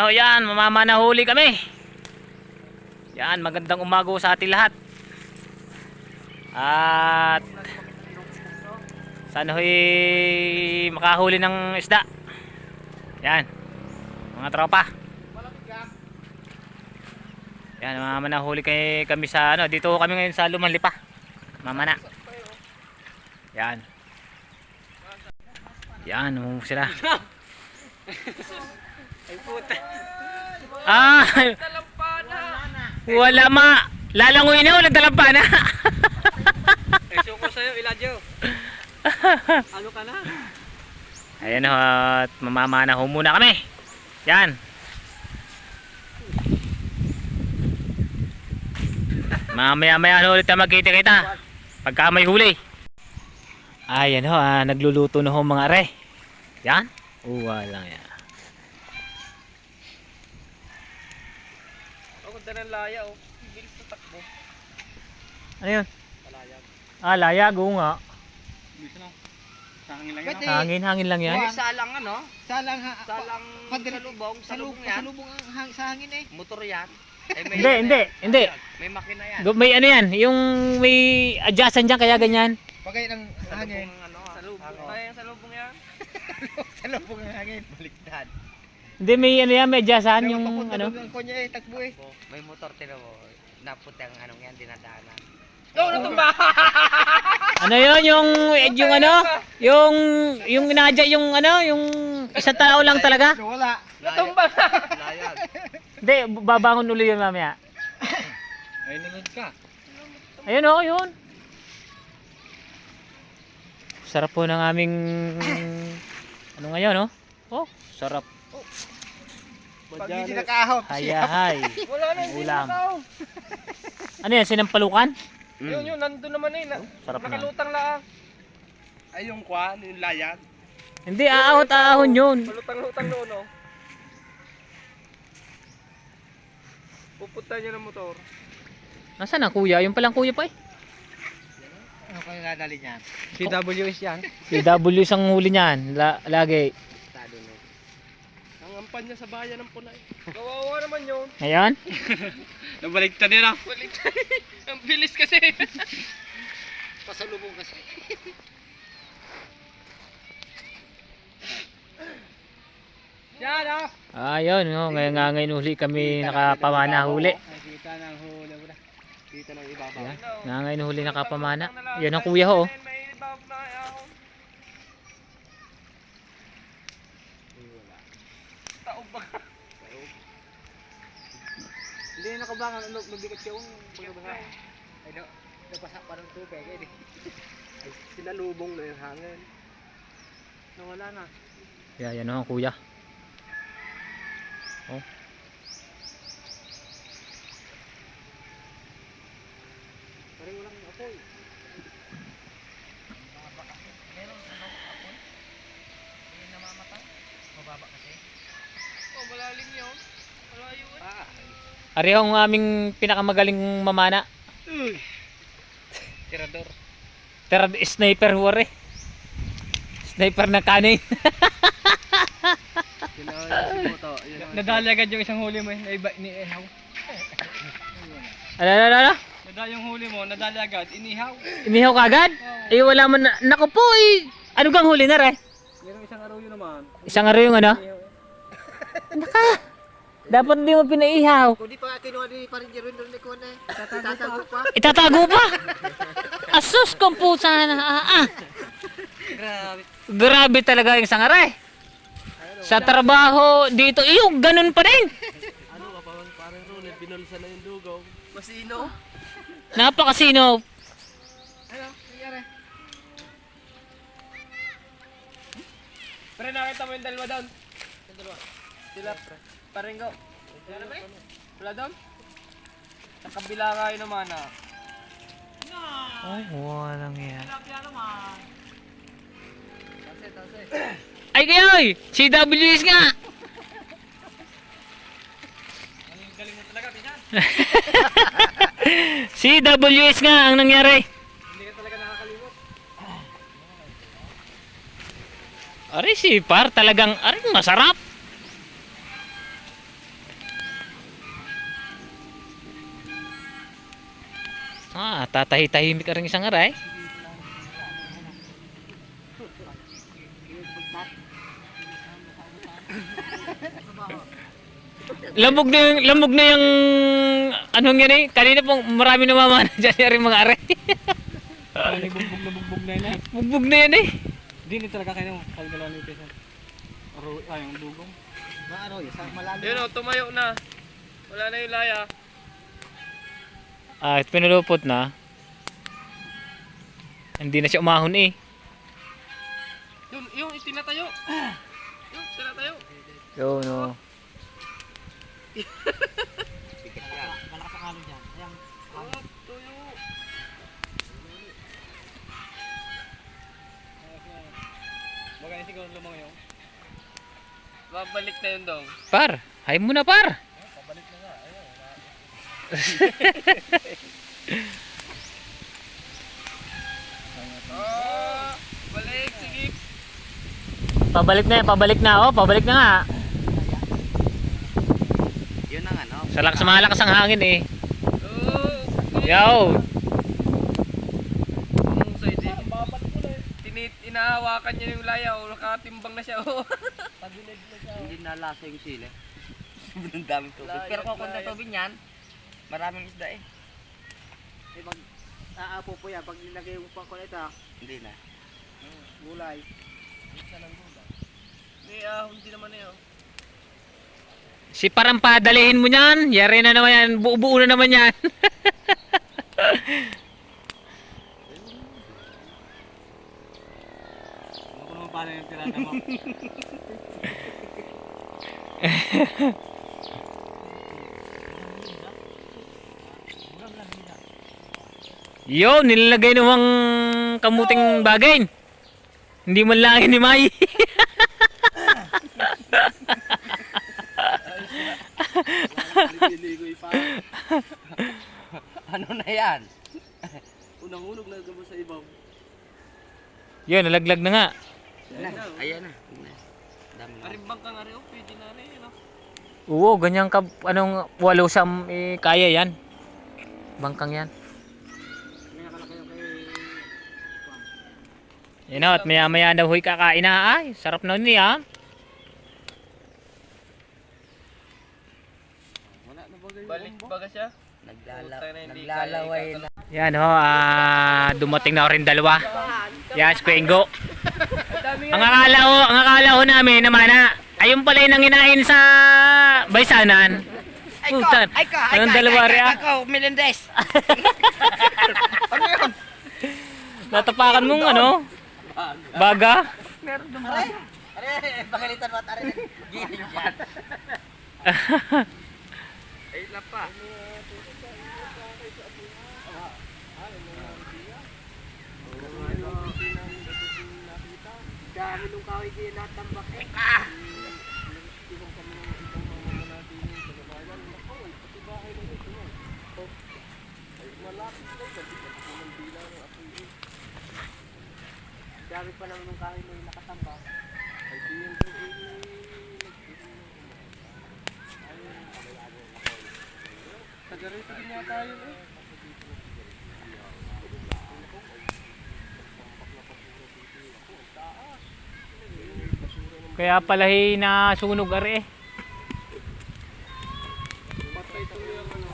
ho yan, mamamanahuli kami. Yan, magandang umago sa ating lahat. At sana ho'y makahuli ng isda. Yan, mga tropa. Yan, mamamanahuli kami sa ano, dito kami ngayon sa Lumanlipa. Mamana. Yan. Yan, sila. Ay puta. Ah, wala ma. Lalangoy na, walang talampana. Ay suko sa'yo, Iladyo. Ano ka na? Ayan ho, at mamamana ho muna kami. Yan. Mamaya-maya ulit na magkita-kita pagka may huli. Ayan ho, nagluluto na ho mga are. Yan. Wala yan. Ako ganda ng laya oh. Bilis na takbo. Ano yun? Palayag. Ah, layag. Oo nga. Bilis na. Sa hangin lang Pwede. yan. Hangin lang yan. May salang ano? Salang Salang salubong. Salubong yan. Salubong sa hangin eh. Motor yan. Eh, Hindi. May makina yan. May ano yan, yung may adjacent dyan kaya ganyan. Pagay ng hangin. Ano, Salubong. Kaya yung salubong yan. Salubong ng hangin. Baliktad. Hindi, may ano yan, may adjacent yung ano. Ang konya eh, takbo eh. May motor tino mo. Naputi ang anong yan, dinadaanan. Oh, natumba! Ano yun, yung ano, yung inadya, yung ano, yung isang tao lang talaga. Wala. Natumba! Layag. Hindi, babangon uli yun mamaya. Ay, nunod ka. Ayun o, yun. Sarap po ng aming, ano ngayon, oh. Oh, sarap. Pag hindi nakahop, Hayahay. wala na, hindi Ulam. nakahop. Ano yan, sinampalukan? Yun, nandun naman eh. Sarap na. Nakalutang lang. Ay, yung kwan, yung layag. Hindi, aahon yun. Malutang-lutang noon, oh. Pupunta niya ng motor. Nasaan ang kuya? Yung palang kuya pa eh. Ano kaya nadali niyan? CWS yan. PW isang huli niyan, lagi. Ang ampan niya sa bayan ng Punay. Kawawa naman yun. Ngayon? Nabaliktad din ah. Baliktad. Ang bilis kasi. Pasalubong kasi. Yan ah. Ayun, no, ngayon huli kami nakapamana huli. Nakita ng huli mo na. Kita ng ibabaw. Yan, ngayon huli nakapamana. Yan ang kuya ho. Oh. May ibabaw na ako. Taob ba? Hindi nakabangan magbigat siya yung pagbabaha. Ay no, nagpasa pa ng tubig eh. Ay sinalubong na yung hangin. Nawala na. Yan ang kuya. Oh. Parang walang apoy. Meron ano apoy? Hindi namamatay? Mababa kasi. Oh, malalim yun. Malayo eh. Ah. Ari ho ang aming pinakamagaling mamana. Tirador. Sniper war eh. Sniper na kanin. Nadali agad yung isang huli mo eh. Naiba ni Ihaw. Ano? Nadali yung huli mo, nadali agad, inihaw. Inihaw ka agad? Eh wala man na. Naku po eh. Ano gang huli na re? Yung isang araw yun naman. Isang araw yung ano? Naka. Dapat hindi mo pinaihaw. Kung di pa kinuha ni Parinjer doon ni Kuwan eh. Tatago pa. Itatago pa. Asus kompusa na. Grabe. Grabe talaga yung sangare. Sa trabaho dito, yung ganun pa rin. Ano ka parang Ronald, binulsa na yung dugaw. Masino? Napakasino. Ano? Nangyari? Pre, nakita mo yung dalawa doon? Yung dalawa? Sila, Paringo. Wala ba? Wala doon? Sa kabila nga yun naman ah. Oh, walang yan. Tase. Ay kayoy! CWS nga! Galing mo talaga, Pisan. CWS nga ang nangyari. Hindi ka talaga nakakalimot. Ari si Par talagang, ari masarap. Tatahi-tahimik ka rin isang aray. Lamog na yung anong yan eh. Kanina pong marami namamana dyan yung mga aray. Bugbog na yun eh. Bugbog na yan eh. Hindi talaga kayo kalgalan ni Pesan. Yung dugong. Maaro, isang malalim. Yun o, tumayo na. Wala na yung laya. Pinulupot na. Hindi na siya umahon eh. Yung itinatayo. Yung tinatayo. Yo, no. Malakas ang alon dyan. Ayan. Oh, tuyo. Bagay siguro lumang yun. Babalik na yun daw. Par, hay mo na par. Pabalik na nga. Ayun. Balik, sige. Pabalik na oh, pabalik na nga. Yun ang ano. Sa malakas ang hangin eh. Oh, Yo. ang side eh. Inahawakan niya yung laya. O, nakatimbang na siya. Oh. Hindi nalasa yung sili. Sobrang daming tubig. Pero kung konti tubig niyan, maraming isda eh. Pag aapo po yan, pag nilagay yung pangkunita, Hindi na. gulay. Hindi naman na yun. Si parang padalihin mo niyan. Yari na naman yan. Buo na naman yan. Ano ko naman paano yung tirada mo? Yo, nilalagay namang kamuting bagay. Hindi man lang ni May. Ano na yan? Unang-unog na gabo sa ibaw. Yo, nalaglag na nga. Ayan na. Dami na. Arimbang ka nga rin. Oh, pwede na rin. No? Oo, ganyan ka, anong walo siyam kaya yan. Bangkang yan. Kaya kala kayo kay... Yan o, at maya maya daw huy kakain na. Ay, sarap na niya. Wala na bagay yung Balik umbo. baga siya. Naglalaway na. Yan ho, dumating na rin dalawa. Yan, Squengo. Ang akala ho namin naman ayun pala yung nanginain sa Baysanan. Putan. Anong dalawa rin ah? Ako, Melendez. Natapakan mong ano? Baga? Pagalitan mo at arin. Giling yan. Ay, pa. Dami nung kahoy di natambak eh. Dami pa lang nung kahoy na nakatambak. Taga-rito din yata yun eh. Kaya pala na sunog ari eh. Patay tuloy ang ano.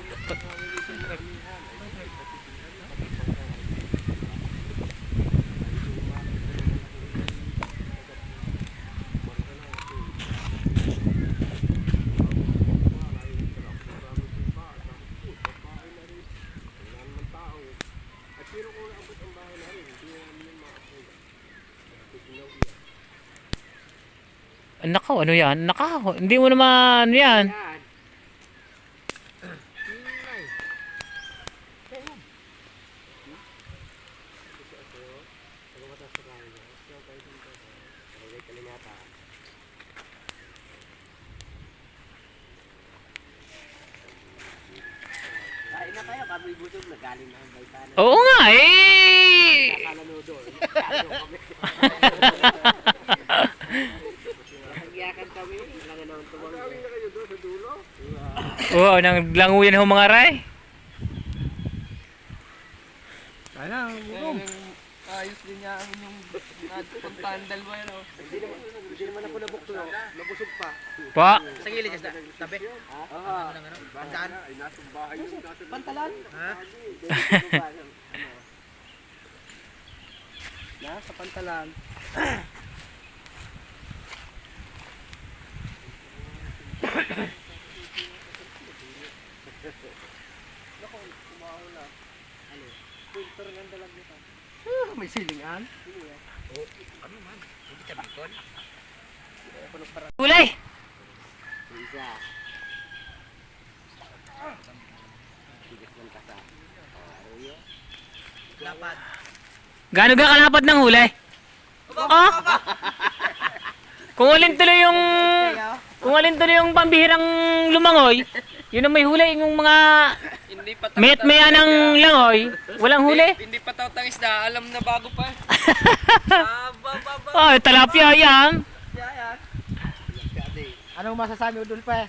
Nakaw, ano yan? Nakaw, hindi mo naman yan. Kain na kayo, kami gutom na galing na ang Baysanan. Oo nga eh. Kalanudo. Nagyakan kami, ilangan naman tumang. Kami na kayo doon sa dulo. Oo, naglanguyan ho mga ray. Ayun, bugong. Ayos din niya ang inyong puntahan dalawa yan oh. Hindi naman ako nabukto. Nabusog pa. Po. Sa gilid, sa tabi. Ah. Saan? Ay, nasa bahay yung pantalan. Ha? Nasa pantalan. May silingan. Kulay. Lapad. Gaano ka kalapad ng huli? Ah? Kung alin tuloy yung pambihirang lumangoy, yun ang may huli, yung mga Hindi pa maya ng langoy, walang huli. Hindi pa tatangis na, alam na bago pa. Oh, talapia yan. Anong masasabi mo dun pa?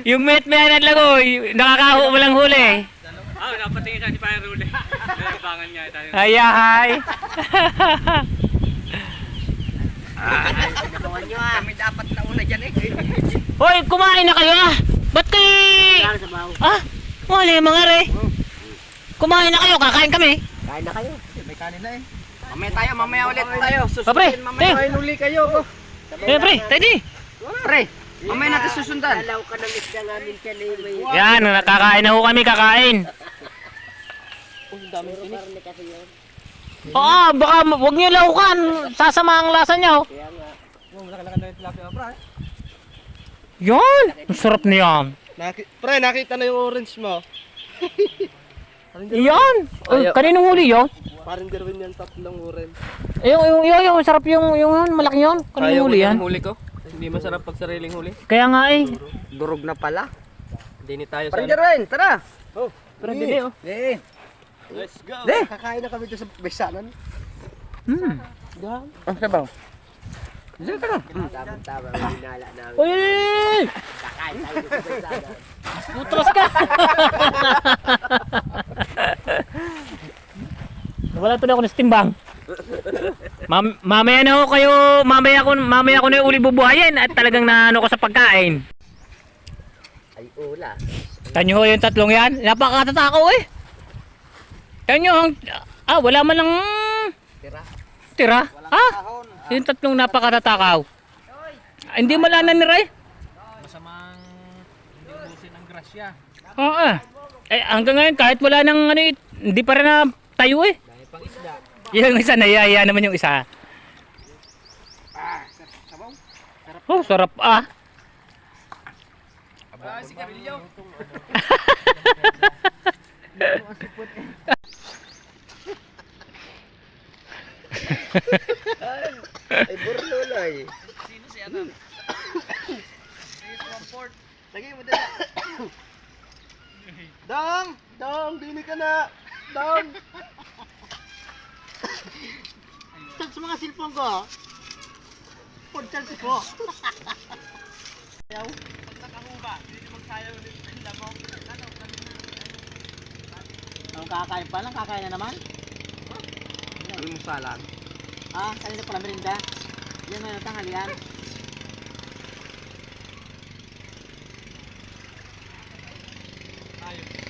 Yung maya ng langoy, nakakaho walang huli. Napatingin siya si Pare Rule. Nalabangan nga tayo. Ayahay. Kami dapat na una dyan eh. Hoy, kumain na kayo ah. Ba't kayo? Ah, wala mga re. Kumain na kayo, kakain kami. Kain na kayo. May kanin na eh. Mamaya ulit tayo. Papre, tayo. Kain uli kayo. Pre, tayo di. Pre, mamaya natin susundan. Yan, nakakain na ho kami, kakain. Oo, baka wag niyo laukan. Sasama ang lasa niya oh. Malaki-laki na yung tilapia, pre. Yan, ang sarap niyan. Pre, nakita na yung orange mo. Yan. Kaninong huli yun? Parang Derwin yan, tatlong orange. Yung sarap yung malaki yun. Kaninong huli yan? huli ko. Hindi masarap pag sariling huli. Kaya nga eh. Durog na pala. Hindi ni tayo Parang Jerwin, tara. Oh, Pero dili oh. Let's go. kakain na kami doon sa besanan. Ang sabaw. Uy! Putros ka! Wala tuloy ako ng stimbang. Mamaya na ako kayo, mamaya ko na yung uli bubuhayin at talagang naano ko sa pagkain. Ay, ula. Tanyo ho yung tatlong yan, napakatatakaw eh. Tanyo, wala man lang tira. Yung tatlong napakatatakaw. Hindi malanan ni Ray. Masamang hindi ubusin ang grasya. Oo. Hanggang ngayon kahit wala nang hindi pa rin na tayo eh. Dahil pang isda. Yung isa nayaya naman yung isa. Oh, sarap ah. Si Carillo. Ay, burlulay. Sino si Adam? Lagi mo dala. Dong, dini ka na. Dong. Sa mga cellphone ko. Pud chance ko. Ayaw. Nakahuba. Hindi magsayaw ulit ang lamok. Ang kakain pa lang, kakain na naman. Almusalan. Kanina pala merinda. Yan na yung tanghalian. Tayo.